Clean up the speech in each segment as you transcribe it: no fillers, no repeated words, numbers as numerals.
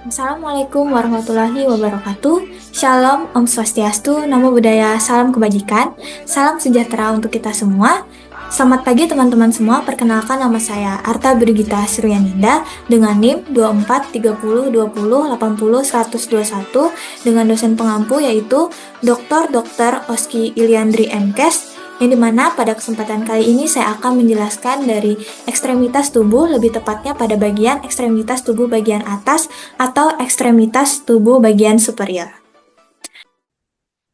Assalamualaikum warahmatullahi wabarakatuh. Shalom, Om Swastiastu, Namo Buddhaya, salam kebajikan, salam sejahtera untuk kita semua. Selamat pagi teman-teman semua, perkenalkan nama saya Arta Brigita Suryaninda dengan NIM 243020800121 dengan dosen pengampu yaitu Dr. Oski Iliandri MKes, yang dimana pada kesempatan kali ini saya akan menjelaskan dari ekstremitas tubuh, lebih tepatnya pada bagian ekstremitas tubuh bagian atas atau ekstremitas tubuh bagian superior.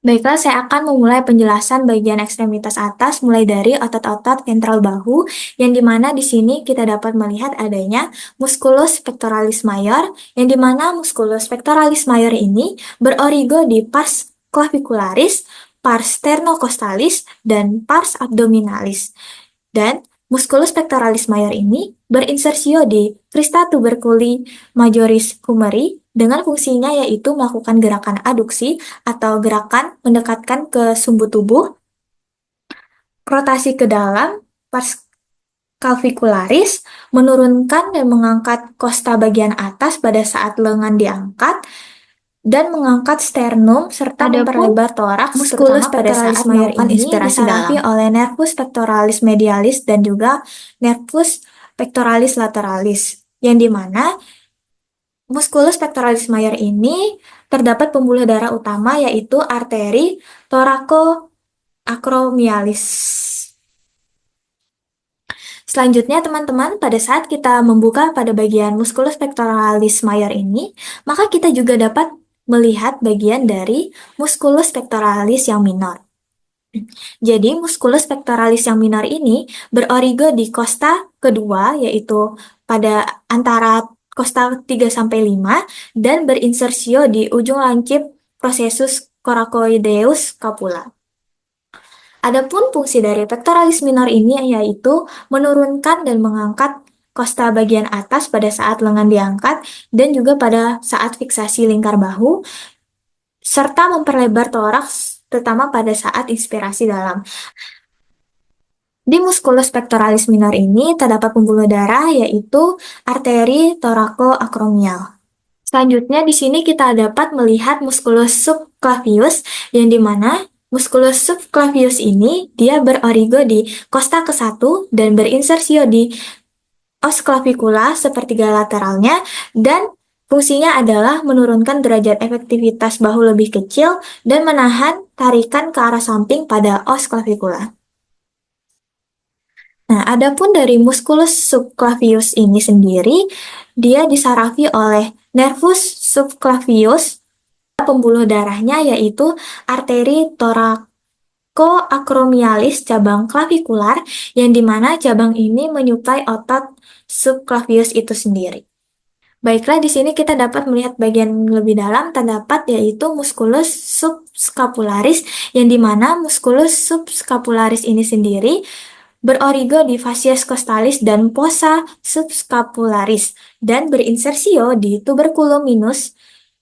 Baiklah, saya akan memulai penjelasan bagian ekstremitas atas mulai dari otot-otot ventral bahu, yang dimana di sini kita dapat melihat adanya musculus pectoralis major, yang dimana musculus pectoralis major ini berorigo di pars clavicularis, pars sternocostalis, dan pars abdominalis. Dan musculus pectoralis major ini berinsersio di crista tuberculi majoris humeri dengan fungsinya yaitu melakukan gerakan aduksi atau gerakan mendekatkan ke sumbu tubuh, rotasi ke dalam pars clavicularis, menurunkan dan mengangkat kosta bagian atas pada saat lengan diangkat, dan mengangkat sternum serta memperlebar toraks. Musculus pectoralis major ini disarafi oleh nervus pectoralis medialis dan juga nervus pectoralis lateralis, yang dimana musculus pectoralis major ini terdapat pembuluh darah utama yaitu arteri thoracoacromialis. Selanjutnya teman-teman, pada saat kita membuka pada bagian musculus pectoralis major ini, maka kita juga dapat melihat bagian dari musculus pectoralis yang minor. Jadi musculus pectoralis yang minor ini berorigo di kosta kedua yaitu pada antara kosta 3-5 dan berinsersio di ujung lancip processus coracoideus scapula. Adapun fungsi dari pectoralis minor ini yaitu menurunkan dan mengangkat kosta bagian atas pada saat lengan diangkat dan juga pada saat fiksasi lingkar bahu, serta memperlebar toraks terutama pada saat inspirasi dalam. Di musculus pectoralis minor ini terdapat pembuluh darah yaitu arteri thoracoacromial. Selanjutnya di sini kita dapat melihat musculus subclavius, yang dimana musculus subclavius ini dia berorigo di kosta ke-1 dan berinsersio di os clavicula sepertiga lateralnya, dan fungsinya adalah menurunkan derajat efektivitas bahu lebih kecil dan menahan tarikan ke arah samping pada os clavicula. Nah, adapun dari musculus subclavius ini sendiri, dia disarafi oleh nervus subclavius, pembuluh darahnya yaitu arteri thoracoacromialis cabang clavikular, yang dimana cabang ini menyuplai otot subclavius itu sendiri. Baiklah, di sini kita dapat melihat bagian lebih dalam terdapat yaitu musculus subscapularis, yang dimana musculus subscapularis ini sendiri berorigo di facies costalis dan fossa subscapularis dan berinsersio di tuberculum minus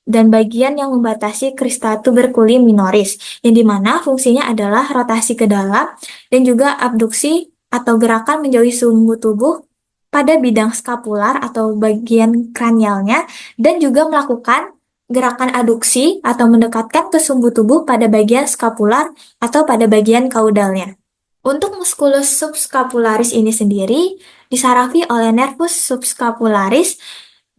dan bagian yang membatasi crista tuberculi minoris, yang dimana fungsinya adalah rotasi ke dalam dan juga abduksi atau gerakan menjauhi sumbu tubuh pada bidang skapular atau bagian kranialnya, dan juga melakukan gerakan aduksi atau mendekatkan ke sumbu tubuh pada bagian skapular atau pada bagian kaudalnya. Untuk musculus subscapularis ini sendiri disarafi oleh nervus subscapularis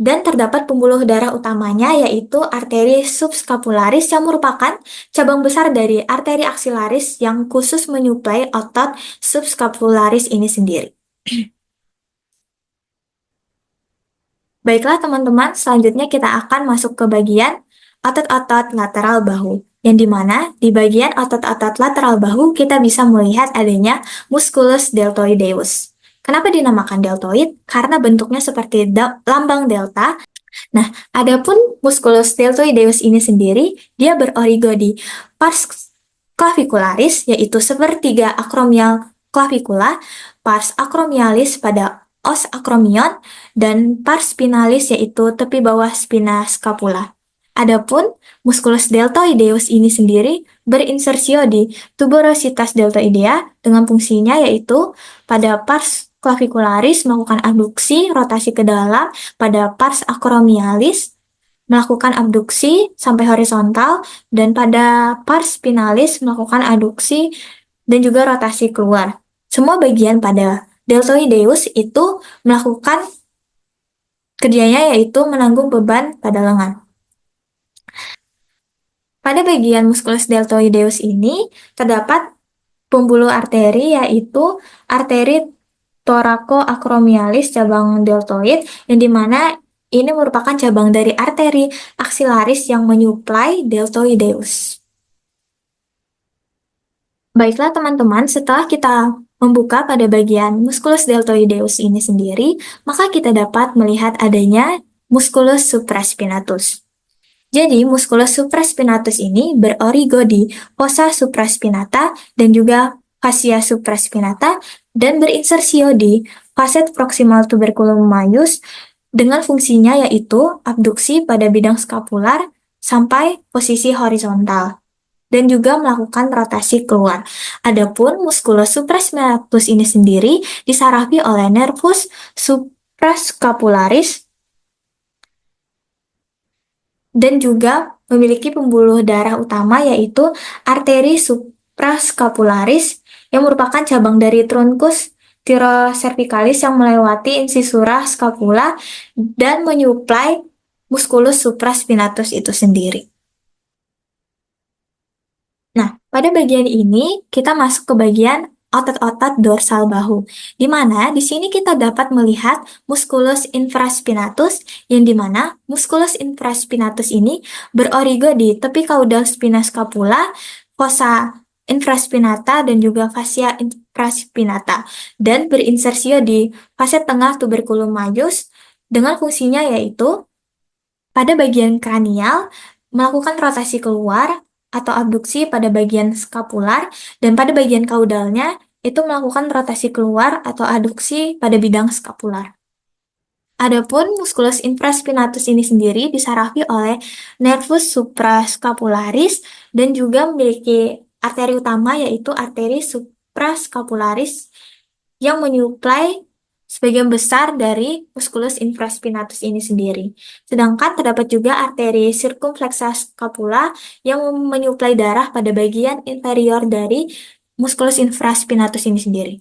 dan terdapat pembuluh darah utamanya yaitu arteri subscapularis, yang merupakan cabang besar dari arteri aksilaris yang khusus menyuplai otot subscapularis ini sendiri. Baiklah teman-teman, selanjutnya kita akan masuk ke bagian otot-otot lateral bahu, yang dimana di bagian otot-otot lateral bahu kita bisa melihat adanya musculus deltoideus. Kenapa dinamakan deltoid? Karena bentuknya seperti lambang delta. Nah, adapun musculus deltoideus ini sendiri, dia berorigo di pars clavicularis, yaitu sepertiga acromial clavicula, pars acromialis pada os acromion, dan pars spinalis yaitu tepi bawah spina scapula. Adapun musculus deltoideus ini sendiri berinsersio di tuberositas deltoidea dengan fungsinya yaitu pada pars clavicularis melakukan abduksi rotasi ke dalam, pada pars acromialis melakukan abduksi sampai horizontal, dan pada pars spinalis melakukan adduksi dan juga rotasi keluar. Semua bagian pada deltoideus itu melakukan kerjanya yaitu menanggung beban pada lengan. Pada bagian musculus deltoideus ini terdapat pembuluh arteri yaitu arteri thoracoacromialis cabang deltoid yang dimana ini merupakan cabang dari arteri aksilaris yang menyuplai deltoideus. Baiklah teman-teman, setelah kita membuka pada bagian musculus deltoideus ini sendiri, maka kita dapat melihat adanya musculus supraspinatus. Jadi, musculus supraspinatus ini berorigo di fossa supraspinata dan juga fascia supraspinata dan berinsersio di facet proximal tuberculum majus dengan fungsinya yaitu abduksi pada bidang skapular sampai posisi horizontal dan juga melakukan rotasi keluar. Adapun musculus supraspinatus ini sendiri disarafi oleh nervus suprascapularis dan juga memiliki pembuluh darah utama yaitu arteri suprascapularis yang merupakan cabang dari truncus thyrocervicalis yang melewati incisura scapula dan menyuplai musculus supraspinatus itu sendiri. Nah, pada bagian ini kita masuk ke bagian otot-otot dorsal bahu, di mana di sini kita dapat melihat musculus infraspinatus, yang di mana musculus infraspinatus ini berorigo di tepi caudal spina scapula, fossa infraspinata, dan juga fascia infraspinata, dan berinsersio di fase tengah tuberculum majus dengan fungsinya yaitu pada bagian kranial melakukan rotasi keluar atau abduksi pada bagian skapular, dan pada bagian kaudalnya itu melakukan rotasi keluar atau adduksi pada bidang skapular. Adapun musculus infraspinatus ini sendiri disarafi oleh nervus suprascapularis dan juga memiliki arteri utama yaitu arteri suprascapularis yang menyuplai sebagian besar dari musculus infraspinatus ini sendiri. Sedangkan terdapat juga arteri circumflexa scapula yang menyuplai darah pada bagian inferior dari musculus infraspinatus ini sendiri.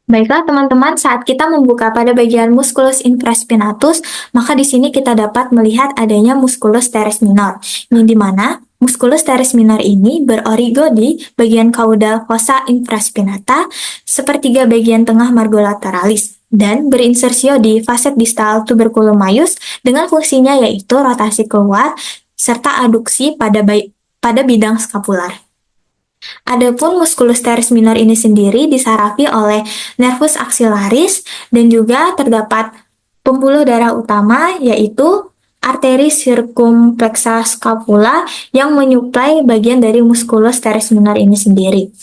Baiklah teman-teman, saat kita membuka pada bagian musculus infraspinatus, maka di sini kita dapat melihat adanya musculus teres minor, yang dimana musculus teres minor ini berorigo di bagian caudal fossa infraspinata, sepertiga bagian tengah margolateralis, dan berinsersio di facet distal tuberculum majus dengan fungsinya yaitu rotasi keluar serta adduksi pada bidang skapular. Adapun musculus teres minor ini sendiri disarafi oleh nervus axillaris dan juga terdapat pembuluh darah utama yaitu arteri circumflexa scapula yang menyuplai bagian dari musculus teres minor ini sendiri.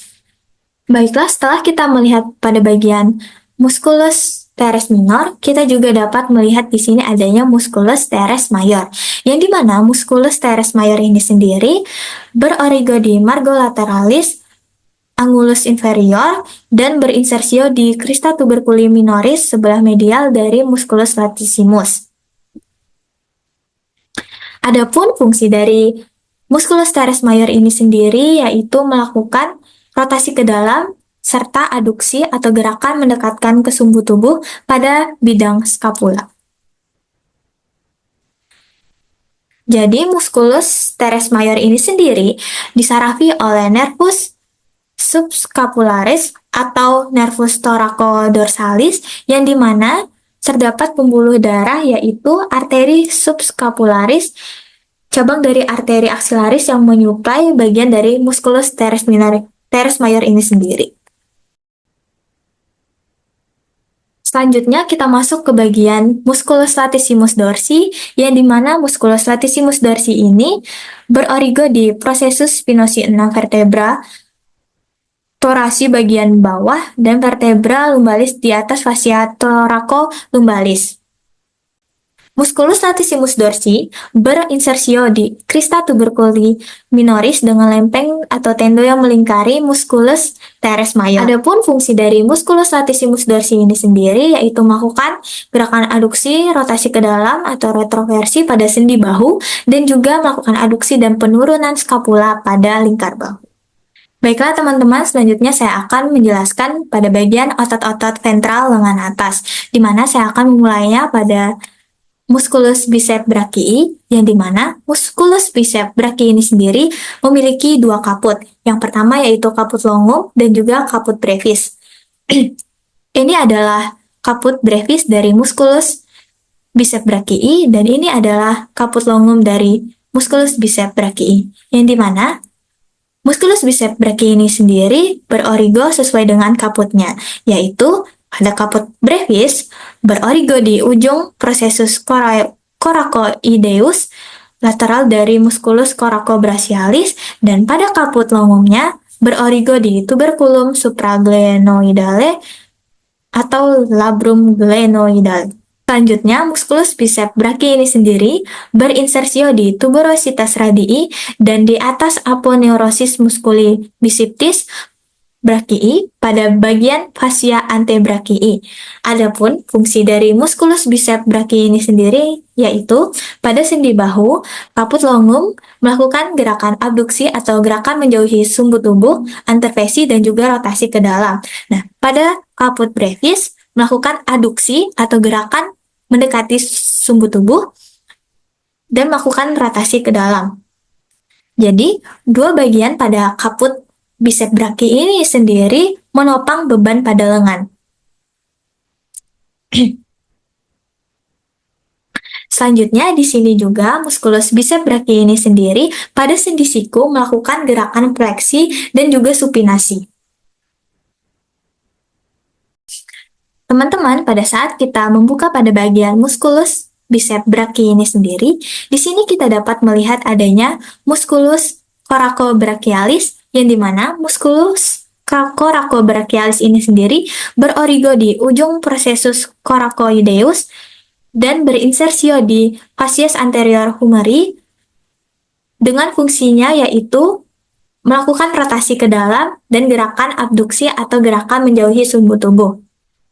Baiklah, setelah kita melihat pada bagian musculus teres minor, kita juga dapat melihat di sini adanya musculus teres mayor, yang dimana musculus teres mayor ini sendiri berorigo di margolateralis, angulus inferior, dan berinsersio di crista tuberculi minoris sebelah medial dari musculus latissimus. Adapun fungsi dari musculus teres mayor ini sendiri yaitu melakukan rotasi ke dalam serta adduksi atau gerakan mendekatkan ke sumbu tubuh pada bidang skapula. Jadi musculus teres mayor ini sendiri disarafi oleh nervus subscapularis atau nervus thoraco-dorsalis yang dimana terdapat pembuluh darah yaitu arteri subscapularis, cabang dari arteri aksilaris yang menyuplai bagian dari musculus teres mayor ini sendiri. Selanjutnya kita masuk ke bagian musculus latissimus dorsi, yang dimana musculus latissimus dorsi ini berorigo di processus spinosi 6 vertebra torasi bagian bawah dan vertebra lumbalis di atas fascia thoracolumbalis. Musculus latissimus dorsi berinsersio di crista tuberculi minoris dengan lempeng atau tendo yang melingkari musculus teres major. Adapun fungsi dari musculus latissimus dorsi ini sendiri yaitu melakukan gerakan aduksi, rotasi ke dalam atau retroversi pada sendi bahu dan juga melakukan aduksi dan penurunan skapula pada lingkar bahu. Baiklah teman-teman, selanjutnya saya akan menjelaskan pada bagian otot-otot ventral lengan atas, di mana saya akan memulainya pada musculus bicep brachii, yang dimana musculus bicep brachii ini sendiri memiliki dua kaput. Yang pertama yaitu kaput longum dan juga kaput brevis. Ini adalah kaput brevis dari musculus bicep brachii dan ini adalah kaput longum dari musculus bicep brachii. Yang dimana musculus bicep brachii ini sendiri berorigo sesuai dengan kaputnya, yaitu pada kaput brevis berorigo di ujung processus coracoideus lateral dari musculus coracobrachialis dan pada kaput longumnya berorigo di tuberculum supraglenoidale atau labrum glenoidale. Selanjutnya, musculus bicep brachii ini sendiri berinsersio di tuberositas radii dan di atas aponeurosis musculi biciptis brachii pada bagian fascia antebrachii. Adapun fungsi dari musculus bicep brachii ini sendiri yaitu pada sendi bahu, kaput longum melakukan gerakan abduksi atau gerakan menjauhi sumbu tubuh, antervesi dan juga rotasi ke dalam. Nah, pada kaput brevis melakukan aduksi atau gerakan mendekati sumbu tubuh dan melakukan rotasi ke dalam. Jadi, dua bagian pada kaput bicep brachii ini sendiri menopang beban pada lengan. Selanjutnya, di sini juga musculus bicep brachii ini sendiri pada sendi siku melakukan gerakan fleksi dan juga supinasi. Teman-teman, pada saat kita membuka pada bagian musculus bicep brachii ini sendiri, di sini kita dapat melihat adanya musculus coracobrachialis, yang dimana musculus coracobrachialis ini sendiri berorigo di ujung processus coracoideus dan berinsersio di fascies anterior humeri dengan fungsinya yaitu melakukan rotasi ke dalam dan gerakan abduksi atau gerakan menjauhi sumbu tubuh.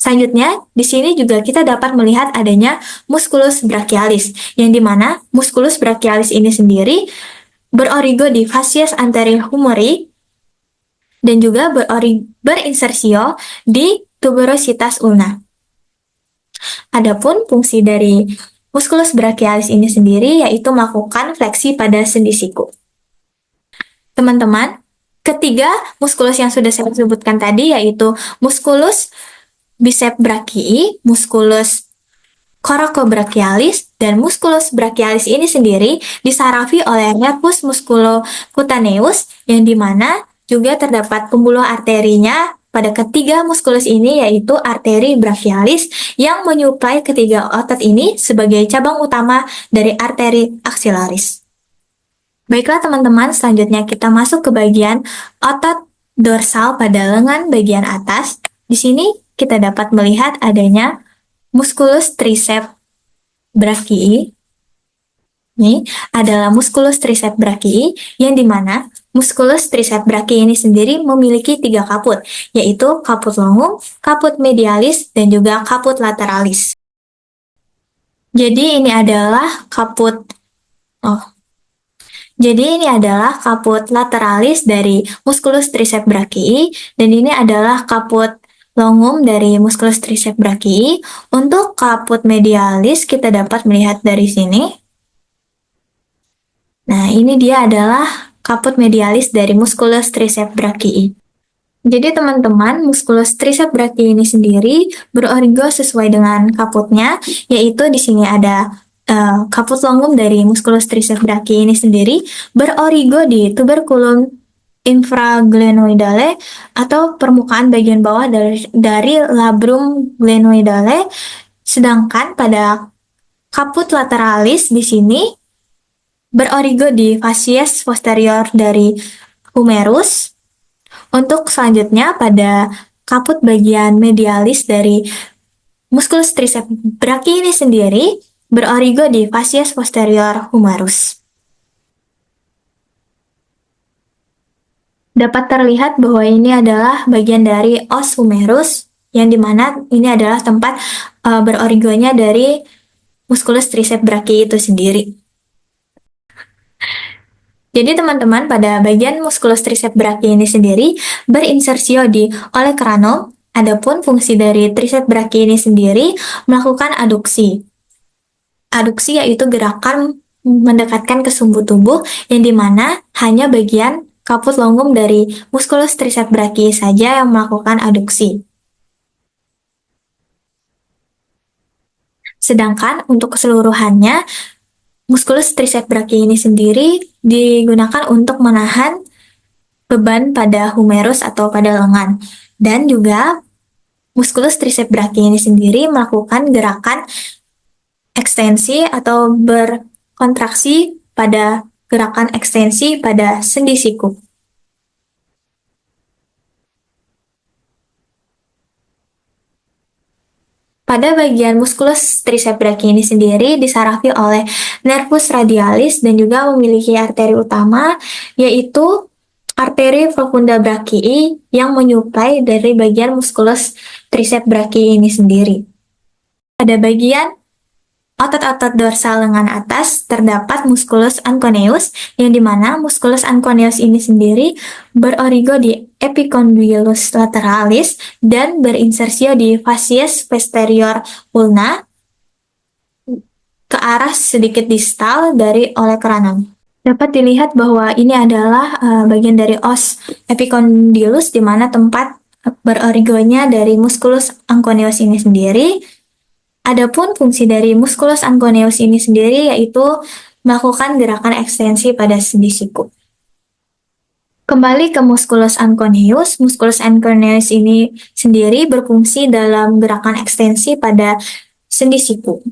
Selanjutnya, di sini juga kita dapat melihat adanya musculus brachialis, yang dimana musculus brachialis ini sendiri berorigo di fascies anterior humeri dan juga berinsersio di tuberositas ulna. Adapun fungsi dari musculus brachialis ini sendiri yaitu melakukan fleksi pada sendi siku. Teman-teman, ketiga musculus yang sudah saya sebutkan tadi yaitu musculus bicep brachii, musculus coracobrachialis, dan musculus brachialis ini sendiri disarafi oleh nervus musculocutaneus, yang dimana juga terdapat pembuluh arterinya pada ketiga musculus ini yaitu arteri brachialis yang menyuplai ketiga otot ini sebagai cabang utama dari arteri axillaris. Baiklah teman-teman, selanjutnya kita masuk ke bagian otot dorsal pada lengan bagian atas. Di sini kita dapat melihat adanya musculus tricep brachii. Ini adalah musculus tricep brachii, yang dimana musculus tricep brachii ini sendiri memiliki tiga kaput, yaitu kaput longum, kaput medialis, dan juga kaput lateralis. Jadi ini adalah kaput lateralis dari musculus tricep brachii, dan ini adalah kaput longum dari musculus tricep brachii. Untuk kaput medialis kita dapat melihat dari sini. Nah, ini dia adalah kaput medialis dari musculus tricep brachii. Jadi teman-teman, musculus tricep brachii ini sendiri berorigo sesuai dengan kaputnya, yaitu di sini ada kaput longum dari musculus tricep brachii ini sendiri berorigo di tuberculum infraglenoidale atau permukaan bagian bawah dari labrum glenoidale, sedangkan pada kaput lateralis di sini berorigo di fascies posterior dari humerus. Untuk selanjutnya pada kaput bagian medialis dari musculus tricep brachii ini sendiri berorigo di facies posterior humerus. Dapat terlihat bahwa ini adalah bagian dari os humerus, yang dimana ini adalah tempat berorigonya dari musculus triceps brachii itu sendiri. Jadi teman-teman, pada bagian musculus triceps brachii ini sendiri berinsersio di olecranon. Adapun fungsi dari triceps brachii ini sendiri melakukan aduksi. Aduksi yaitu gerakan mendekatkan ke sumbu tubuh, yang dimana hanya bagian kaput longum dari musculus triceps brachii saja yang melakukan aduksi. Sedangkan untuk keseluruhannya, musculus triceps brachii ini sendiri digunakan untuk menahan beban pada humerus atau pada lengan. Dan juga musculus triceps brachii ini sendiri melakukan gerakan ekstensi atau berkontraksi pada gerakan ekstensi pada sendi siku. Pada bagian musculus triceps brachii ini sendiri disarafi oleh nervus radialis dan juga memiliki arteri utama, yaitu arteri profunda brachii yang menyuplai dari bagian musculus triceps brachii ini sendiri. Pada bagian otot-otot dorsal lengan atas terdapat musculus anconeus, yang dimana musculus anconeus ini sendiri berorigo di epicondylus lateralis dan berinsersio di facies posterior ulna ke arah sedikit distal dari olecranon. Dapat dilihat bahwa ini adalah bagian dari os epicondylus, di mana tempat berorigonya dari musculus anconeus ini sendiri. Adapun fungsi dari musculus anconeus ini sendiri yaitu melakukan gerakan ekstensi pada sendi siku. Kembali ke musculus anconeus ini sendiri berfungsi dalam gerakan ekstensi pada sendi siku.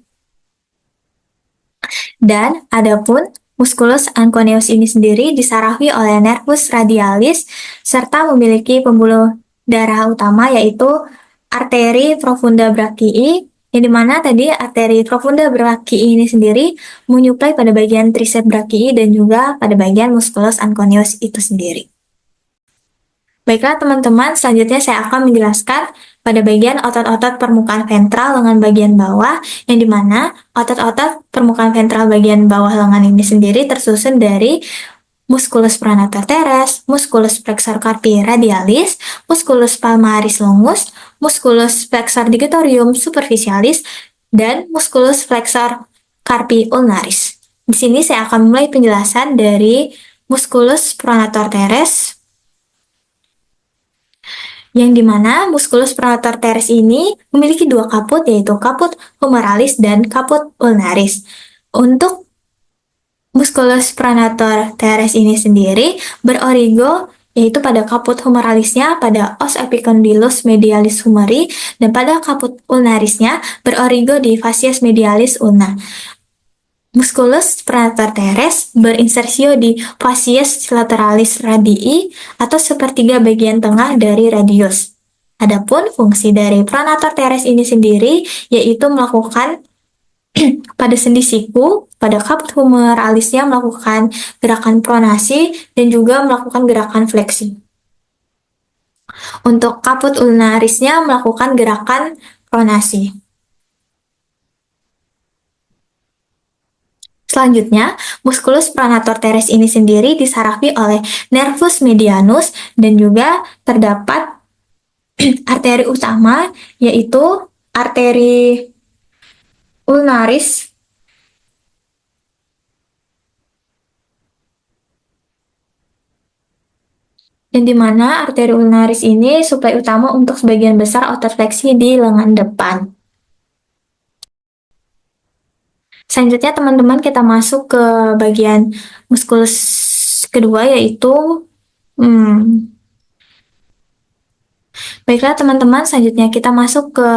Dan adapun musculus anconeus ini sendiri disarafi oleh nervus radialis serta memiliki pembuluh darah utama yaitu arteri profunda brachii, yang dimana tadi arteri profunda brachii ini sendiri menyuplai pada bagian triceps brachii dan juga pada bagian musculus anconeus itu sendiri. Baiklah teman-teman, selanjutnya saya akan menjelaskan pada bagian otot-otot permukaan ventral lengan bagian bawah, yang dimana otot-otot permukaan ventral bagian bawah lengan ini sendiri tersusun dari musculus pronator teres, musculus flexor carpi radialis, musculus palmaris longus, musculus flexor digitoриum superficialis, dan musculus flexor carpi ulnaris. Di sini saya akan mulai penjelasan dari musculus pronator teres, yang dimana musculus pronator teres ini memiliki dua kaput, yaitu kaput humeralis dan kaput ulnaris. Untuk musculus pronator teres ini sendiri berorigo yaitu pada kaput humeralisnya pada os epicondylus medialis humeri, dan pada kaput ulnarisnya berorigo di facies medialis ulna. Musculus pronator teres berinsersio di facies lateralis radii atau sepertiga bagian tengah dari radius. Adapun fungsi dari pronator teres ini sendiri yaitu melakukan pada sendi siku, pada kaput humeralisnya melakukan gerakan pronasi dan juga melakukan gerakan fleksi. Untuk kaput ulnarisnya melakukan gerakan pronasi. Selanjutnya, musculus pronator teres ini sendiri disarafi oleh nervus medianus dan juga terdapat arteri utama yaitu arteri ulnaris dan di mana arteri ulnaris ini suplai utama untuk sebagian besar otot fleksi di lengan depan. Selanjutnya teman-teman kita masuk ke bagian musculus kedua yaitu baiklah teman-teman, selanjutnya kita masuk ke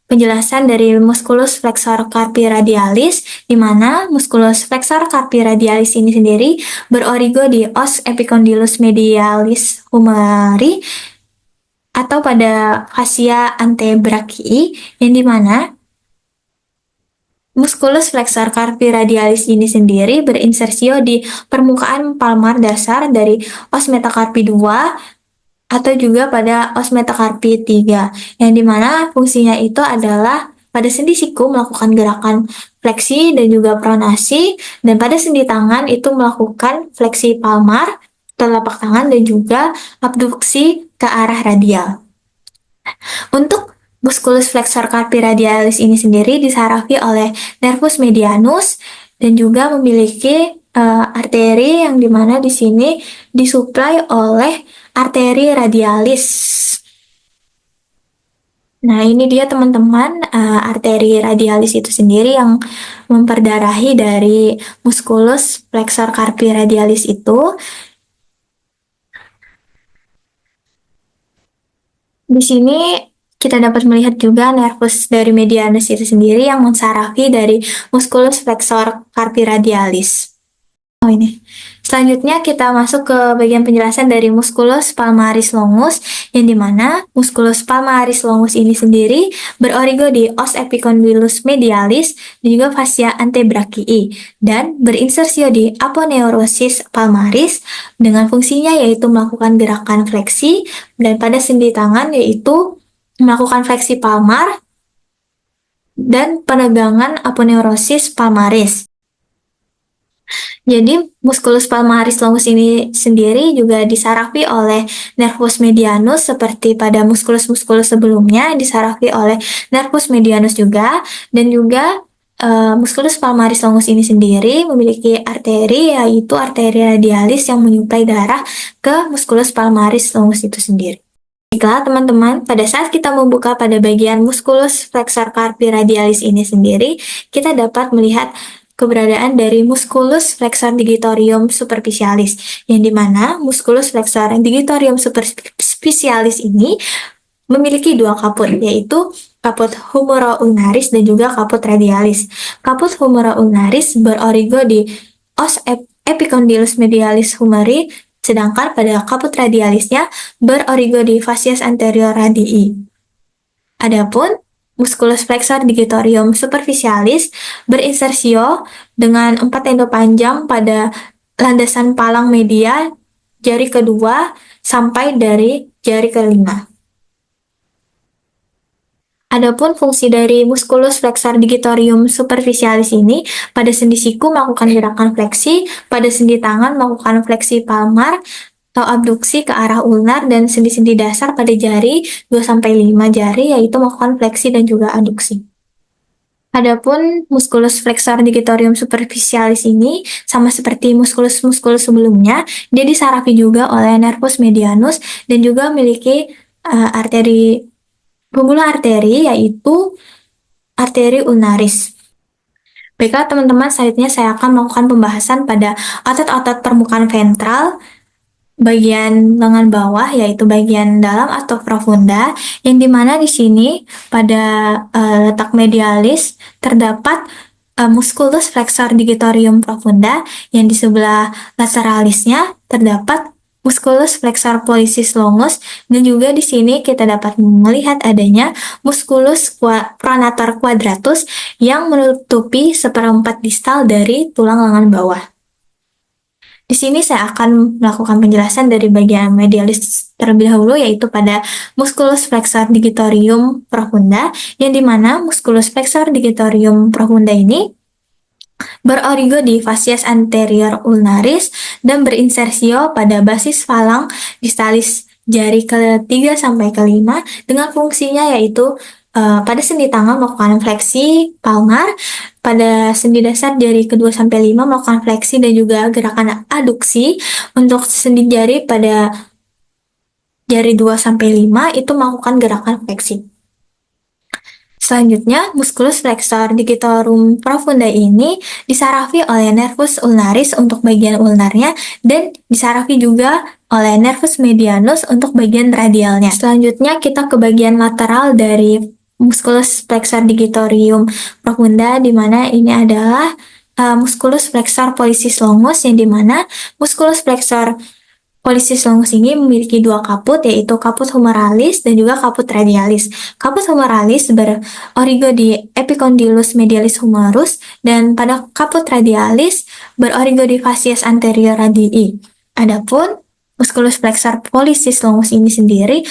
penjelasan dari musculus flexor carpi radialis, di mana musculus flexor carpi radialis ini sendiri berorigo di os epicondylus medialis humeri atau pada fascia antebrachii, yang dimana Musculus flexor carpi radialis ini sendiri berinsersio di permukaan palmar dasar dari os metakarpi 2 atau juga pada os metakarpi 3, yang dimana fungsinya itu adalah pada sendi siku melakukan gerakan fleksi dan juga pronasi, dan pada sendi tangan itu melakukan fleksi palmar, telapak tangan, dan juga abduksi ke arah radial. Untuk musculus flexor carpi radialis ini sendiri disarafi oleh nervus medianus dan juga memiliki arteri yang dimana di sini disuplai oleh arteri radialis. Nah, ini dia teman-teman, arteri radialis itu sendiri yang memperdarahi dari musculus flexor carpi radialis itu. Di sini kita dapat melihat juga nervus dari medianus itu sendiri yang mensarafi dari musculus flexor carpi radialis. Oh, ini. Selanjutnya kita masuk ke bagian penjelasan dari musculus palmaris longus, yang dimana musculus palmaris longus ini sendiri berorigo di os epicondylus medialis dan juga fascia antebrachii, dan berinsersio di aponeurosis palmaris dengan fungsinya yaitu melakukan gerakan fleksi, dan pada sendi tangan yaitu melakukan fleksi palmar dan penegangan aponeurosis palmaris. Jadi, musculus palmaris longus ini sendiri juga disarafi oleh nervus medianus seperti pada musculus-musculus sebelumnya disarafi oleh nervus medianus juga, dan juga musculus palmaris longus ini sendiri memiliki arteri yaitu arteri radialis yang menyuplai darah ke musculus palmaris longus itu sendiri. Baiklah teman-teman, pada saat kita membuka pada bagian musculus flexor carpi radialis ini sendiri, kita dapat melihat keberadaan dari musculus flexor digitorium superficialis, yang dimana musculus flexor digitorium superficialis ini memiliki dua kaput, yaitu kaput humero-ulnaris dan juga kaput radialis. Kaput humero-ulnaris berorigo di os epicondylus medialis humeri, sedangkan pada kaput radialisnya berorigo di fascias anterior radii. Adapun musculus flexor digitorium superficialis berinsersio dengan 4 tendo panjang pada landasan palang media jari kedua sampai dari jari kelima. Adapun fungsi dari musculus flexor digitorium superficialis ini pada sendi siku melakukan gerakan fleksi, pada sendi tangan melakukan fleksi palmar atau abduksi ke arah ulnar, dan sendi-sendi dasar pada jari 2-5 jari yaitu melakukan fleksi dan juga aduksi. Adapun musculus flexor digitorium superficialis ini sama seperti musculus-musculus sebelumnya, dia disarafi juga oleh nervus medianus dan juga memiliki pembuluh arteri yaitu arteri ulnaris. Baiklah teman-teman, selanjutnya saya akan melakukan pembahasan pada otot-otot permukaan ventral bagian lengan bawah, yaitu bagian dalam atau profunda, yang dimana di sini pada letak medialis terdapat musculus flexor digitorium profunda, yang di sebelah lateralisnya terdapat musculus flexor pollicis longus, dan juga di sini kita dapat melihat adanya musculus pronator quadratus yang menutupi seperempat distal dari tulang lengan bawah. Di sini saya akan melakukan penjelasan dari bagian medialis terlebih dahulu, yaitu pada musculus flexor digitorium profunda, yang dimana musculus flexor digitorium profunda ini berorigo di fascias anterior ulnaris dan berinsersio pada basis falang distalis jari ke-3 sampai ke-5 dengan fungsinya yaitu pada sendi tangan melakukan fleksi palmar, pada sendi dasar jari ke-2 sampai 5 melakukan fleksi dan juga gerakan aduksi. Untuk sendi jari pada jari 2 sampai 5 itu melakukan gerakan fleksi. Selanjutnya, musculus flexor digitorum profunda ini disarafi oleh nervus ulnaris untuk bagian ulnarnya dan disarafi juga oleh nervus medianus untuk bagian radialnya. Selanjutnya kita ke bagian lateral dari musculus flexor digitorium profunda, di mana ini adalah musculus flexor pollicis longus, yang dimana musculus flexor Pollicis longus ini memiliki dua kaput, yaitu kaput humerales dan juga kaput radialis. Kaput humerales berorigo di epicondylus medialis humerus, dan pada kaput radialis berorigo di facies anterior radii. Adapun musculus flexor pollicis longus ini sendiri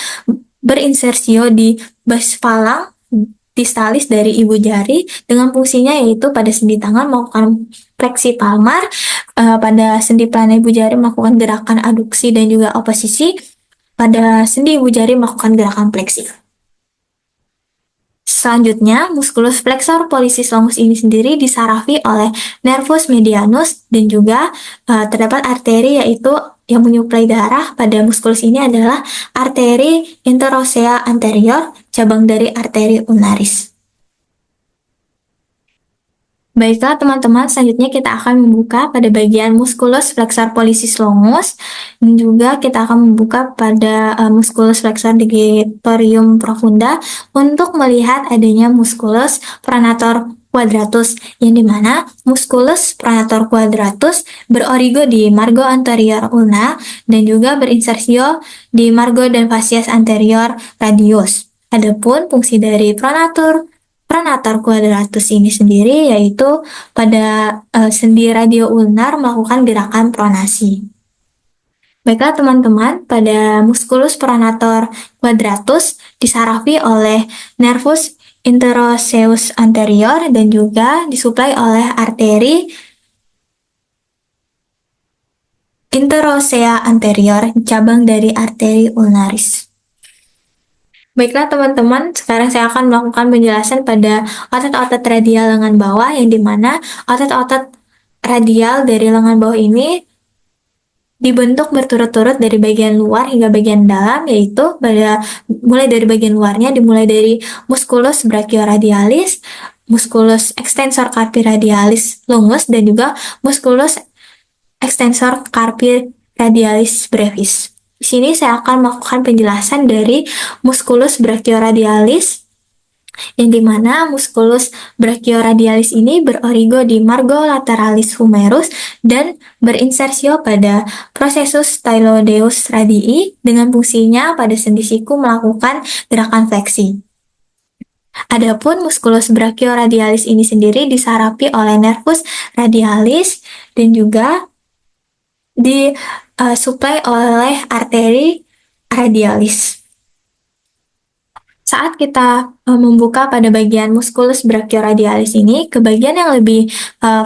berinsersio di bas falang distalis dari ibu jari dengan fungsinya yaitu pada sendi tangan melakukan fleksi palmar, pada sendi pelana ibu jari melakukan gerakan aduksi dan juga oposisi, pada sendi ibu jari melakukan gerakan fleksi. Selanjutnya, musculus flexor pollicis longus ini sendiri disarafi oleh nervus medianus dan juga terdapat arteri yaitu yang menyuplai darah pada musculus ini adalah arteri interosea anterior, cabang dari arteri ulnaris. Baiklah teman-teman, selanjutnya kita akan membuka pada bagian musculus flexor pollicis longus, dan juga kita akan membuka pada musculus flexor digitorum profunda untuk melihat adanya musculus pronator quadratus, yang dimana musculus pronator quadratus berorigo di margo anterior ulna dan juga berinsersio di margo dan facies anterior radius. Adapun fungsi dari pronator quadratus ini sendiri yaitu pada sendi radio ulnar melakukan gerakan pronasi. Baiklah teman-teman, pada musculus pronator quadratus disarafi oleh nervus interoseus anterior dan juga disuplai oleh arteri interosea anterior, cabang dari arteri ulnaris. Baiklah teman-teman, sekarang saya akan melakukan penjelasan pada otot-otot radial lengan bawah, yang dimana otot-otot radial dari lengan bawah ini dibentuk berturut-turut dari bagian luar hingga bagian dalam, yaitu mulai dari bagian luarnya dimulai dari musculus brachioradialis, musculus extensor carpi radialis longus, dan juga musculus extensor carpi radialis brevis. Di sini saya akan melakukan penjelasan dari musculus brachioradialis, yang dimana musculus brachioradialis ini berorigo di margo lateralis humerus dan berinsersio pada processus stylodeus radii dengan fungsinya pada sendi siku melakukan gerakan fleksi. Adapun musculus brachioradialis ini sendiri disarapi oleh nervus radialis dan juga disuplai oleh arteri radialis. Saat kita membuka pada bagian musculus brachioradialis ini ke bagian yang lebih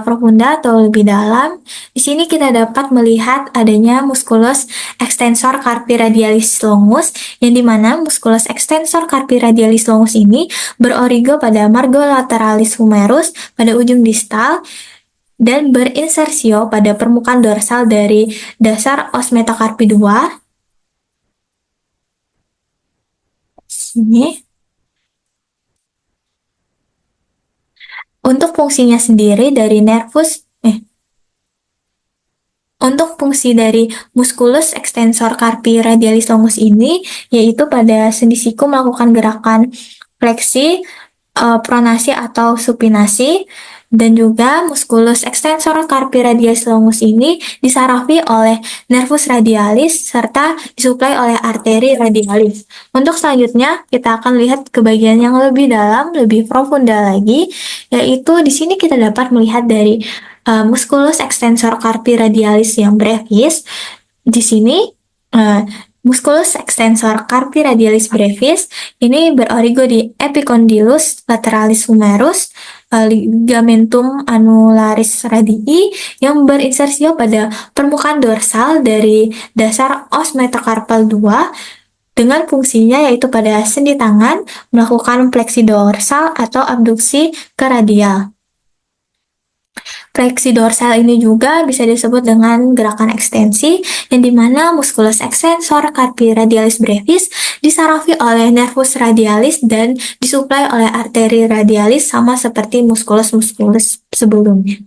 profunda atau lebih dalam, di sini kita dapat melihat adanya musculus extensor carpi radialis longus, yang dimana musculus extensor carpi radialis longus ini berorigo pada margo lateralis humerus pada ujung distal dan berinsersio pada permukaan dorsal dari dasar os metakarpi 2. Sini. Untuk fungsinya sendiri dari untuk fungsi dari musculus extensor carpi radialis longus ini yaitu pada sendi siku melakukan gerakan fleksi, pronasi atau supinasi, dan juga musculus extensor carpi radialis longus ini disarafi oleh nervus radialis serta disuplai oleh arteri radialis. Untuk selanjutnya kita akan lihat ke bagian yang lebih dalam, lebih profunda lagi, yaitu di sini kita dapat melihat dari musculus extensor carpi radialis yang brevis. Di sini musculus extensor carpi radialis brevis ini berorigo di epicondylus lateralis humerus, ligamentum annularis radii yang berinsersio pada permukaan dorsal dari dasar os metakarpal 2 dengan fungsinya yaitu pada sendi tangan melakukan fleksi dorsal atau abduksi ke radial. Fleksi dorsal ini juga bisa disebut dengan gerakan ekstensi, yang dimana musculus extensor carpi radialis brevis disarafi oleh nervus radialis dan disuplai oleh arteri radialis sama seperti musculus sebelumnya.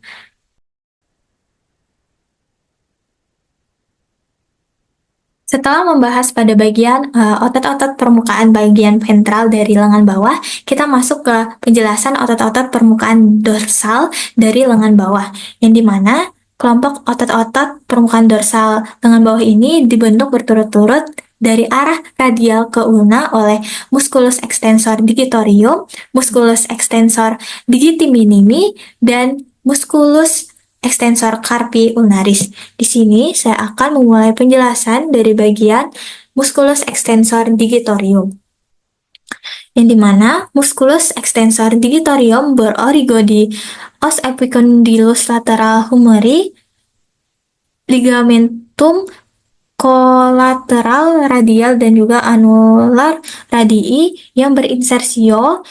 Setelah membahas pada bagian otot-otot permukaan bagian ventral dari lengan bawah, kita masuk ke penjelasan otot-otot permukaan dorsal dari lengan bawah, yang dimana kelompok otot-otot permukaan dorsal lengan bawah ini dibentuk berturut-turut dari arah radial ke ulna oleh musculus extensor digitorium, musculus extensor digiti minimi, dan musculus extensor carpi ulnaris. Di sini saya akan memulai penjelasan dari bagian musculus extensor digitorium, yang dimana musculus extensor digitorium berorigo di os epicondylus lateral humeri, ligamentum kolateral radial dan juga anular radii yang berinsersio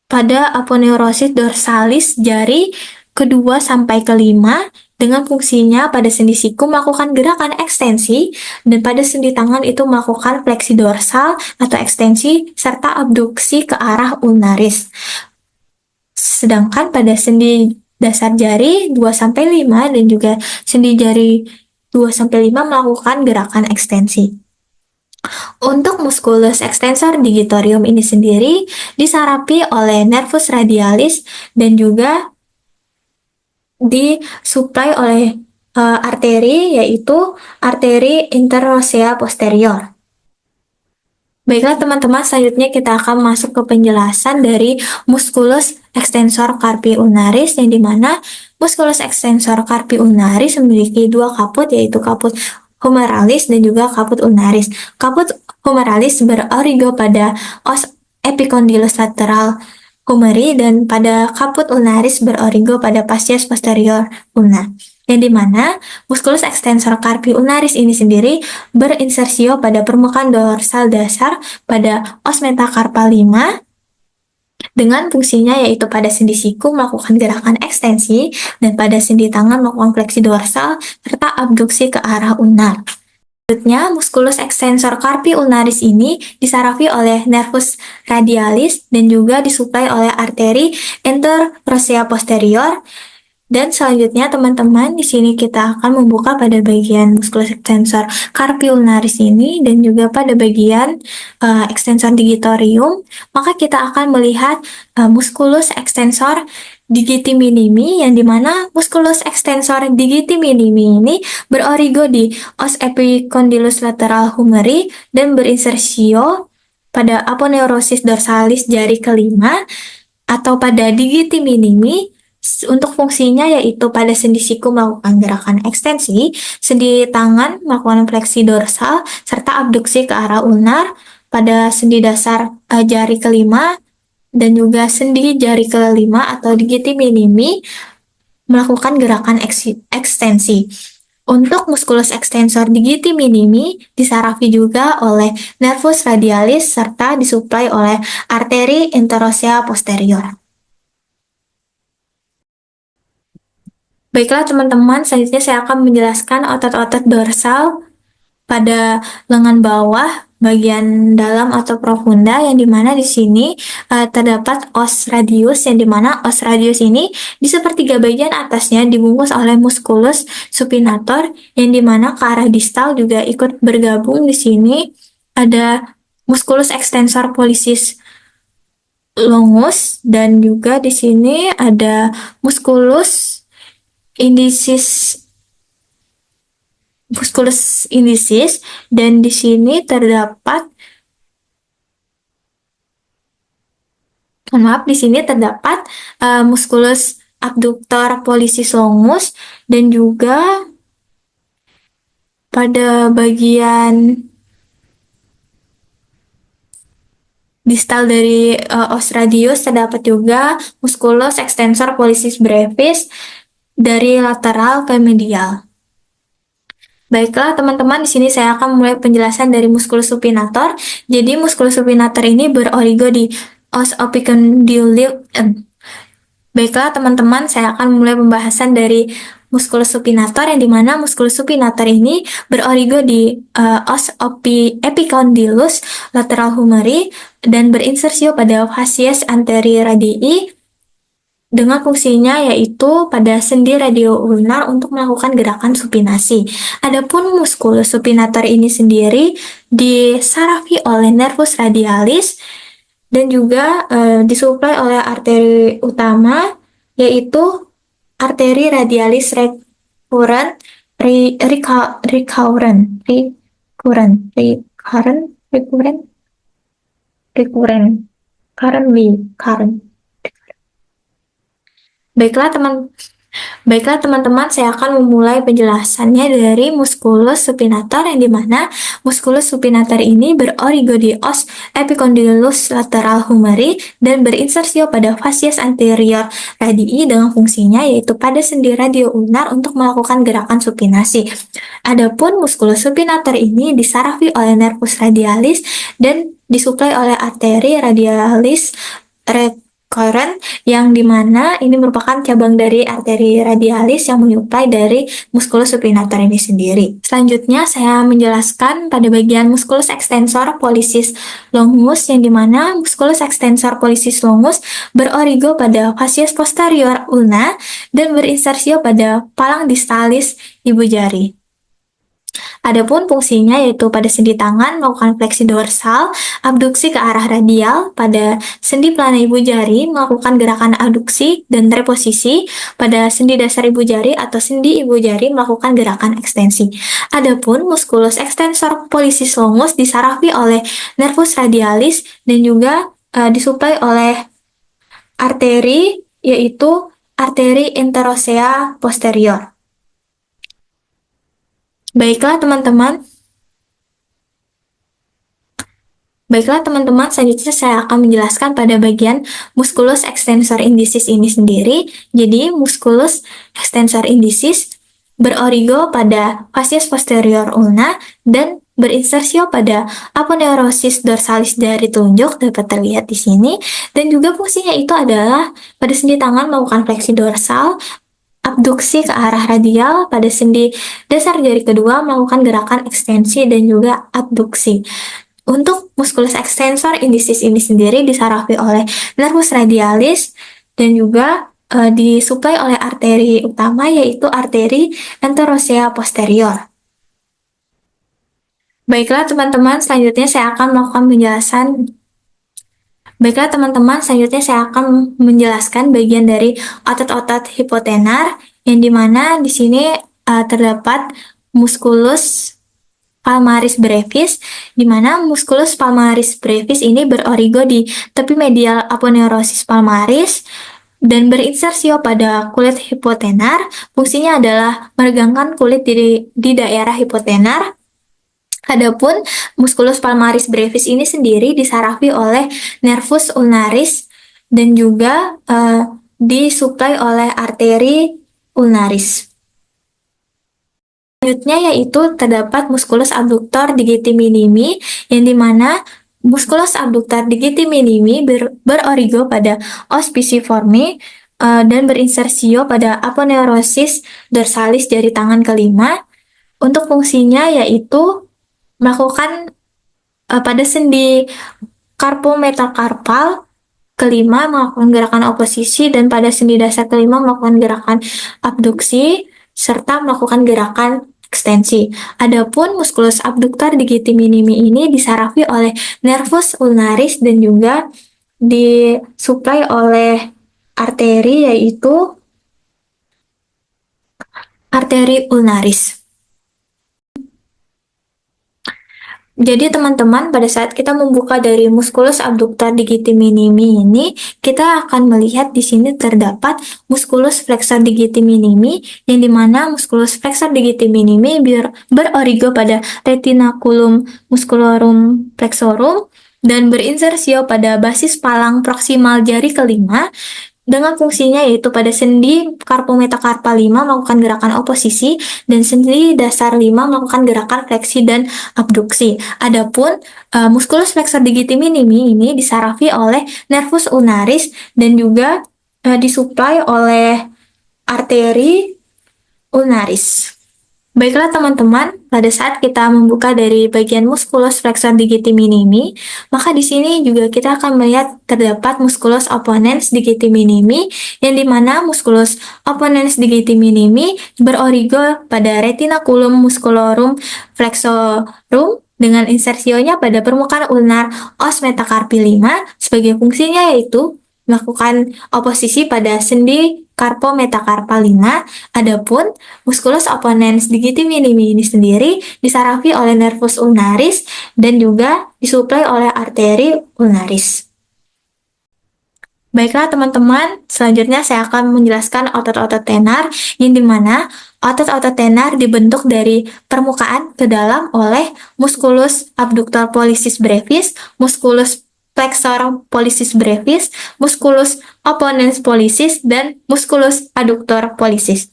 pada aponeurosis dorsalis jari kedua sampai kelima dengan fungsinya pada sendi siku melakukan gerakan ekstensi dan pada sendi tangan itu melakukan fleksi dorsal atau ekstensi serta abduksi ke arah ulnaris. Sedangkan pada sendi dasar jari 2-5 dan juga sendi jari 2-5 melakukan gerakan ekstensi. Untuk musculus extensor digitorium ini sendiri disarapi oleh nervus radialis dan juga disuplai oleh arteri, yaitu arteri interosea posterior. Baiklah teman-teman, selanjutnya kita akan masuk ke penjelasan dari musculus extensor carpi ulnaris, yang dimana musculus extensor carpi ulnaris memiliki dua kaput, yaitu kaput humeralis dan juga kaput ulnaris. Kaput humeralis berorigo pada os epicondylus lateral humeri dan pada kaput ulnaris berorigo pada fascias posterior ulna, yang dimana musculus extensor carpi ulnaris ini sendiri berinsersio pada permukaan dorsal dasar pada os metacarpal 5 dengan fungsinya yaitu pada sendi siku melakukan gerakan ekstensi dan pada sendi tangan melakukan fleksi dorsal serta abduksi ke arah ulnar. Selanjutnya, musculus extensor carpi ulnaris ini disarafi oleh nervus radialis dan juga disuplai oleh arteri interosea posterior. Dan selanjutnya teman-teman, di sini kita akan membuka pada bagian musculus extensor carpi ulnaris ini dan juga pada bagian extensor digitorium. Maka kita akan melihat musculus extensor digiti minimi, yang dimana musculus extensor digiti minimi ini berorigo di os epicondylus lateral humeri dan berinsersio pada aponeurosis dorsalis jari kelima atau pada digiti minimi. Untuk fungsinya yaitu pada sendi siku melakukan gerakan ekstensi, sendi tangan melakukan fleksi dorsal serta abduksi ke arah ulnar, pada sendi dasar jari kelima dan juga sendi jari kelima atau digiti minimi melakukan gerakan ekstensi. Untuk musculus extensor digiti minimi disarafi juga oleh nervus radialis serta disuplai oleh arteri interosea posterior. Baiklah teman-teman, selanjutnya saya akan menjelaskan otot-otot dorsal pada lengan bawah bagian dalam atau profunda, yang dimana di sini terdapat os radius, yang dimana os radius ini di sepertiga bagian atasnya dibungkus oleh musculus supinator, yang dimana ke arah distal juga ikut bergabung. Di sini ada musculus extensor pollicis longus dan juga di sini ada musculus indicis dan di sini terdapat musculus abductor pollicis longus dan juga pada bagian distal dari os radius terdapat juga musculus extensor pollicis brevis dari lateral ke medial. Baiklah teman-teman, di sini saya akan mulai penjelasan dari musculus supinator. Jadi musculus supinator ini berorigo di os epicondylus. Baiklah teman-teman, saya akan mulai pembahasan dari musculus supinator, yang dimana musculus supinator ini berorigo di os epicondylus lateral humeri dan berinsersio pada fascias anteri radii dengan fungsinya yaitu pada sendi radio-ulnar untuk melakukan gerakan supinasi. Adapun musculus supinator ini sendiri disarafi oleh nervus radialis dan juga disuplai oleh arteri utama yaitu arteri radialis recurrent, recurrent, current. Baiklah Baiklah teman-teman, saya akan memulai penjelasannya dari musculus supinator, yang dimana musculus supinator ini berorigo di os epicondylus lateral humeri dan berinsersio pada facies anterior radii dengan fungsinya yaitu pada sendi radio ulnar untuk melakukan gerakan supinasi. Adapun musculus supinator ini disarafi oleh nervus radialis dan disuplai oleh arteri radialis recurrent, yang dimana ini merupakan cabang dari arteri radialis yang menyuplai dari musculus supinator ini sendiri. Selanjutnya saya menjelaskan pada bagian musculus extensor pollicis longus, yang dimana musculus extensor pollicis longus berorigo pada facies posterior ulna dan berinsersio pada palang distalis ibu jari. Adapun fungsinya yaitu pada sendi tangan melakukan fleksi dorsal, abduksi ke arah radial, pada sendi pelana ibu jari melakukan gerakan abduksi dan reposisi, pada sendi dasar ibu jari atau sendi ibu jari melakukan gerakan ekstensi. Adapun musculus extensor pollicis longus disarafi oleh nervus radialis dan juga disuplai oleh arteri yaitu arteri interosea posterior. Baiklah teman-teman, selanjutnya saya akan menjelaskan pada bagian musculus extensor indicis ini sendiri. Jadi, musculus extensor indicis berorigo pada facies posterior ulna dan berinsersio pada aponeurosis dorsalis dari telunjuk, dapat terlihat di sini, dan juga fungsinya itu adalah pada sendi tangan melakukan fleksi dorsal, abduksi ke arah radial, pada sendi dasar jari kedua melakukan gerakan ekstensi dan juga abduksi. Untuk musculus extensor indicis ini sendiri disarafi oleh nervus radialis dan juga disuplai oleh arteri utama yaitu arteri anterosea posterior. Baiklah teman-teman, selanjutnya saya akan menjelaskan bagian dari otot-otot hipotenar, yang dimana di sini terdapat musculus palmaris brevis, di mana musculus palmaris brevis ini berorigo di tepi medial aponeurosis palmaris dan berinsersio pada kulit hipotenar. Fungsinya adalah meregangkan kulit di daerah hipotenar. Adapun musculus palmaris brevis ini sendiri disarafi oleh nervus ulnaris dan juga disuplai oleh arteri ulnaris. Selanjutnya yaitu terdapat musculus abductor digiti minimi, yang dimana musculus abductor digiti minimi berorigo pada os pisiforme dan berinsersio pada aponeurosis dorsalis jari tangan kelima. Untuk fungsinya yaitu melakukan pada sendi carpometacarpal kelima melakukan gerakan oposisi, dan pada sendi dasar kelima melakukan gerakan abduksi serta melakukan gerakan ekstensi. Adapun musculus abductor digiti minimi ini disarafi oleh nervus ulnaris dan juga disuplai oleh arteri yaitu arteri ulnaris. Jadi teman-teman, pada saat kita membuka dari musculus abductor digiti minimi ini, kita akan melihat di sini terdapat musculus flexor digiti minimi, yang dimana musculus flexor digiti minimi berorigo pada retinaculum musculorum flexorum dan berinsersio pada basis palang proksimal jari kelima, dengan fungsinya yaitu pada sendi carpometacarpal 5 melakukan gerakan oposisi dan sendi dasar 5 melakukan gerakan fleksi dan abduksi. Adapun musculus flexor digiti minimi ini disarafi oleh nervus ulnaris dan juga disuplai oleh arteri ulnaris. Baiklah teman-teman, pada saat kita membuka dari bagian musculus flexor digiti minimi, maka di sini juga kita akan melihat terdapat musculus opponens digiti minimi, yang dimana musculus opponens digiti minimi berorigo pada retinaculum musculorum flexorum dengan insersionya pada permukaan ulnar os metacarpi 5, sebagai fungsinya yaitu melakukan oposisi pada sendi carpometacarpal 5. Adapun musculus opponens digiti minimi ini sendiri disarafi oleh nervus ulnaris dan juga disuplai oleh arteri ulnaris. Baiklah teman-teman, selanjutnya saya akan menjelaskan otot-otot tenar, yang dimana otot-otot tenar dibentuk dari permukaan ke dalam oleh musculus abductor pollicis brevis, musculus flexor pollicis brevis, musculus opponens pollicis, dan musculus adductor pollicis.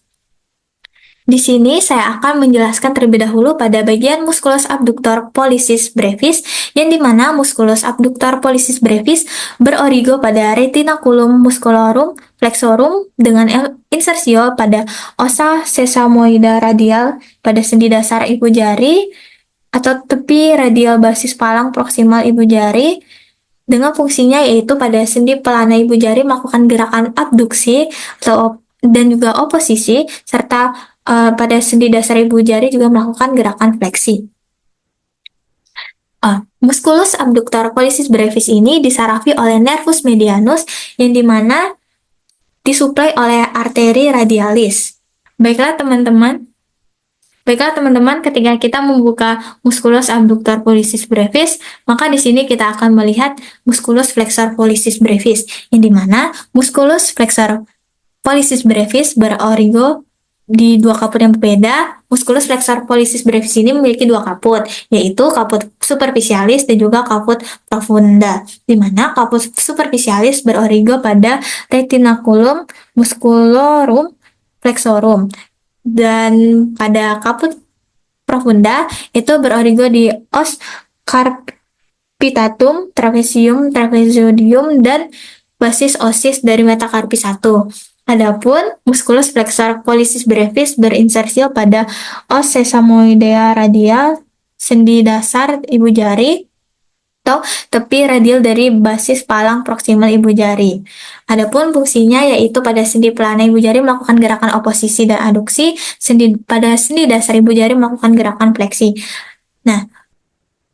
Di sini saya akan menjelaskan terlebih dahulu pada bagian musculus abductor pollicis brevis, yang dimana musculus abductor pollicis brevis berorigo pada retinaculum musculorum flexorum dengan insersio pada ossa sesamoida radial pada sendi dasar ibu jari atau tepi radial basis palang proksimal ibu jari, dengan fungsinya yaitu pada sendi pelana ibu jari melakukan gerakan abduksi dan juga oposisi, serta pada sendi dasar ibu jari juga melakukan gerakan fleksi. Musculus abductor pollicis brevis ini disarafi oleh nervus medianus, yang dimana disuplai oleh arteri radialis. Baiklah teman-teman, ketika kita membuka musculus abductor pollicis brevis, maka di sini kita akan melihat musculus flexor pollicis brevis, yang dimana musculus flexor pollicis brevis berorigo di dua kaput yang berbeda. Musculus flexor pollicis brevis ini memiliki dua kaput, yaitu kaput superficialis dan juga kaput profunda, di mana kaput superficialis berorigo pada retinaculum musculorum flexorum, dan pada kaput profunda itu berorigo di os carpitatum, trapesium, trapezodium, dan basis osis dari metacarpi 1. Adapun musculus flexor pollicis brevis berinsersio pada os sesamoidea radial, sendi dasar ibu jari, atau tepi radial dari basis palang proksimal ibu jari. Adapun fungsinya yaitu pada sendi pelana ibu jari melakukan gerakan oposisi dan aduksi, pada sendi dasar ibu jari melakukan gerakan fleksi. Nah,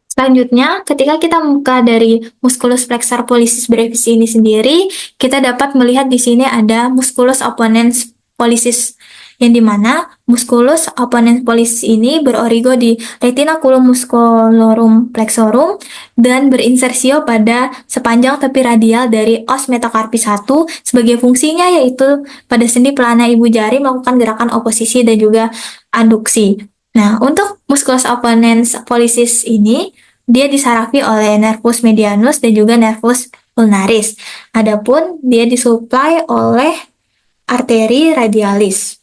selanjutnya, ketika kita membuka dari musculus flexor pollicis brevis ini sendiri, kita dapat melihat di sini ada musculus opponens pollicis, yang dimana musculus opponens pollicis ini berorigo di retinaculum musculorum flexorum dan berinsersio pada sepanjang tepi radial dari os metacarpi 1, sebagai fungsinya yaitu pada sendi pelana ibu jari melakukan gerakan oposisi dan juga aduksi. Nah, untuk musculus opponens pollicis ini dia disarafi oleh nervus medianus dan juga nervus ulnaris. Adapun dia disuplai oleh arteri radialis.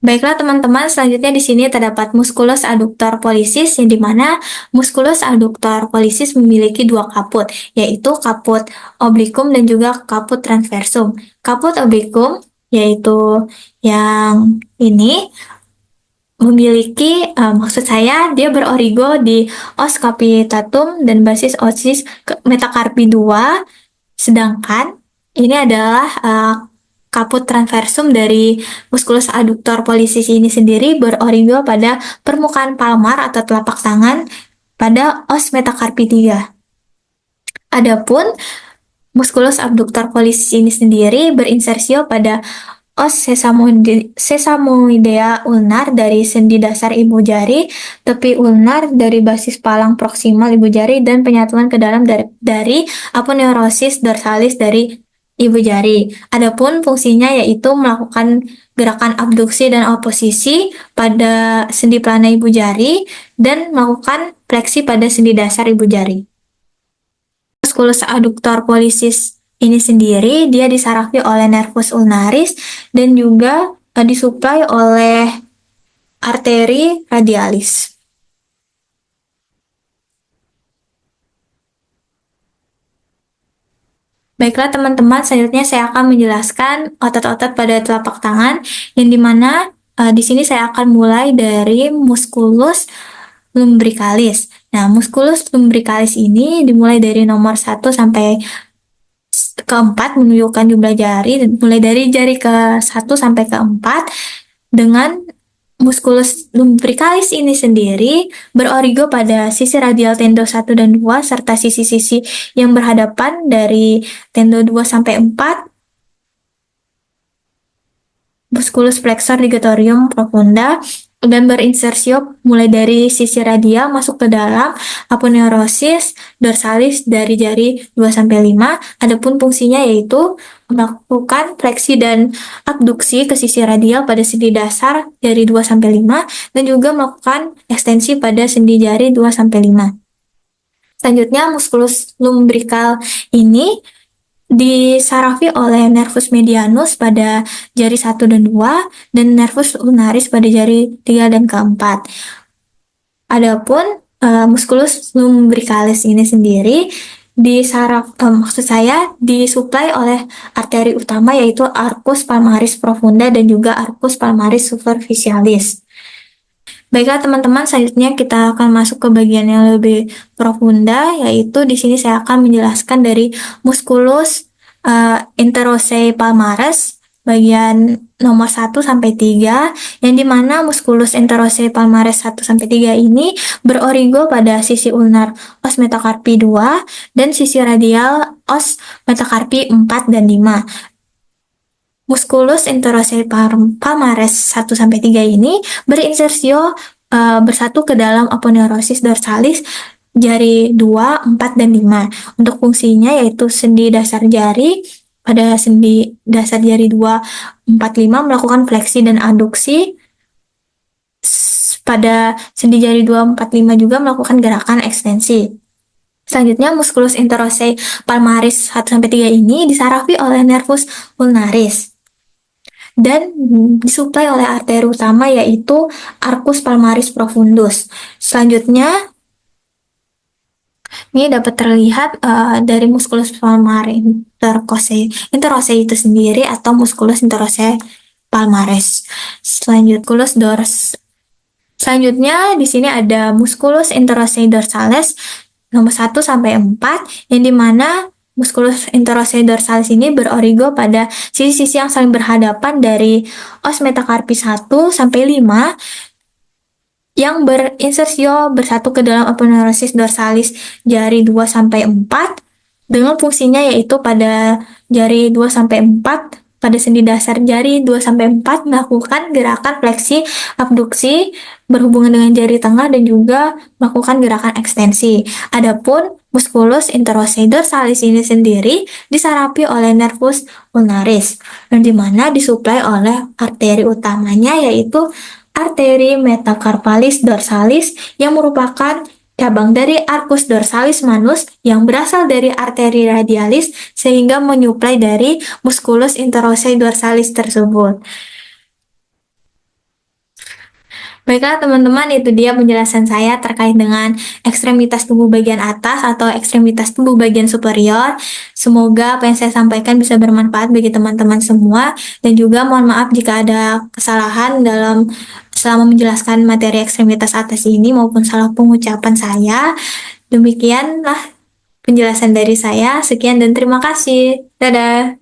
Baiklah teman-teman, selanjutnya di sini terdapat musculus adductor pollicis, yang dimana musculus adductor pollicis memiliki dua kaput, yaitu kaput obliquum dan juga kaput transversum. Kaput obliquum yaitu yang ini memiliki, maksud saya dia berorigo di os capitatum dan basis osis metacarpi 2, sedangkan ini adalah kaput transversum dari musculus adductor pollicis ini sendiri berorigo pada permukaan palmar atau telapak tangan pada os metacarpi 3. Adapun musculus abductor pollicis ini sendiri berinsersio pada os sesamoidea ulnar dari sendi dasar ibu jari, tepi ulnar dari basis palang proksimal ibu jari, dan penyatuan ke dalam dari aponeurosis dorsalis dari ibu jari. Adapun fungsinya yaitu melakukan gerakan abduksi dan oposisi pada sendi pelana ibu jari dan melakukan fleksi pada sendi dasar ibu jari. Musculus adductor pollicis ini sendiri dia disarafi oleh nervus ulnaris dan juga disuplai oleh arteri radialis. Baiklah teman-teman, selanjutnya saya akan menjelaskan otot-otot pada telapak tangan, yang dimana di sini saya akan mulai dari musculus lumbricalis. Nah, musculus lumbricalis ini dimulai dari nomor 1 sampai ke-4 menunjukkan jumlah jari, mulai dari jari ke-1 sampai ke-4 dengan Musculus lumbricalis ini sendiri berorigo pada sisi radial tendo 1 dan 2 serta sisi-sisi yang berhadapan dari tendo 2 sampai 4, musculus flexor ligatorium profunda, dan berinsersio mulai dari sisi radial masuk ke dalam aponeurosis dorsalis dari jari 2 sampai 5. Adapun fungsinya yaitu melakukan fleksi dan abduksi ke sisi radial pada sendi dasar jari 2 sampai 5 dan juga melakukan ekstensi pada sendi jari 2 sampai 5. Selanjutnya musculus lumbrical ini disarafi oleh nervus medianus pada jari 1 dan 2 dan nervus ulnaris pada jari 3 dan keempat. Adapun musculus lumbricalis ini sendiri disuplai oleh arteri utama yaitu arcus palmaris profunda dan juga arcus palmaris superficialis. Baiklah teman-teman, selanjutnya kita akan masuk ke bagian yang lebih profunda, yaitu di sini saya akan menjelaskan dari musculus interossei palmaris bagian nomor 1 sampai 3, yang dimana musculus interossei palmaris 1 sampai 3 ini berorigo pada sisi ulnar os metacarpi 2 dan sisi radial os metacarpi 4 dan 5. Musculus interossei palmaris 1 sampai 3 ini berinsersio bersatu ke dalam aponeurosis dorsalis jari 2, 4, dan 5. Untuk fungsinya yaitu sendi dasar jari pada sendi dasar jari 2, 4, 5 melakukan fleksi dan aduksi. Pada sendi jari 2, 4, 5 juga melakukan gerakan ekstensi. Selanjutnya, musculus interossei palmaris 1 sampai 3 ini disarafi oleh nervus ulnaris dan disuplai oleh arteri utama yaitu arcus palmaris profundus. Selanjutnya, ini dapat terlihat dari musculus palmaris interossei itu sendiri atau musculus interossei palmaris. Selanjutnya di sini ada musculus interossei dorsalis nomor 1 sampai 4, yang dimana musculus interossei dorsalis ini berorigo pada sisi-sisi yang saling berhadapan dari os metacarpi 1 sampai 5 yang berinsersio bersatu ke dalam aponeurosis dorsalis jari 2 sampai 4 dengan fungsinya yaitu pada jari 2 sampai 4 pada sendi dasar jari 2 sampai 4 melakukan gerakan fleksi abduksi berhubungan dengan jari tengah dan juga melakukan gerakan ekstensi. Adapun musculus interossei dorsalis ini sendiri disarapi oleh nervus ulnaris, yang dimana disuplai oleh arteri utamanya yaitu arteri metacarpalis dorsalis yang merupakan cabang dari arcus dorsalis manus yang berasal dari arteri radialis sehingga menyuplai dari musculus interossei dorsalis tersebut. Baiklah teman-teman, itu dia penjelasan saya terkait dengan ekstremitas tubuh bagian atas atau ekstremitas tubuh bagian superior. Semoga apa yang saya sampaikan bisa bermanfaat bagi teman-teman semua, dan juga mohon maaf jika ada kesalahan selama menjelaskan materi ekstremitas atas ini maupun salah pengucapan saya. Demikianlah penjelasan dari saya. Sekian dan terima kasih. Dadah.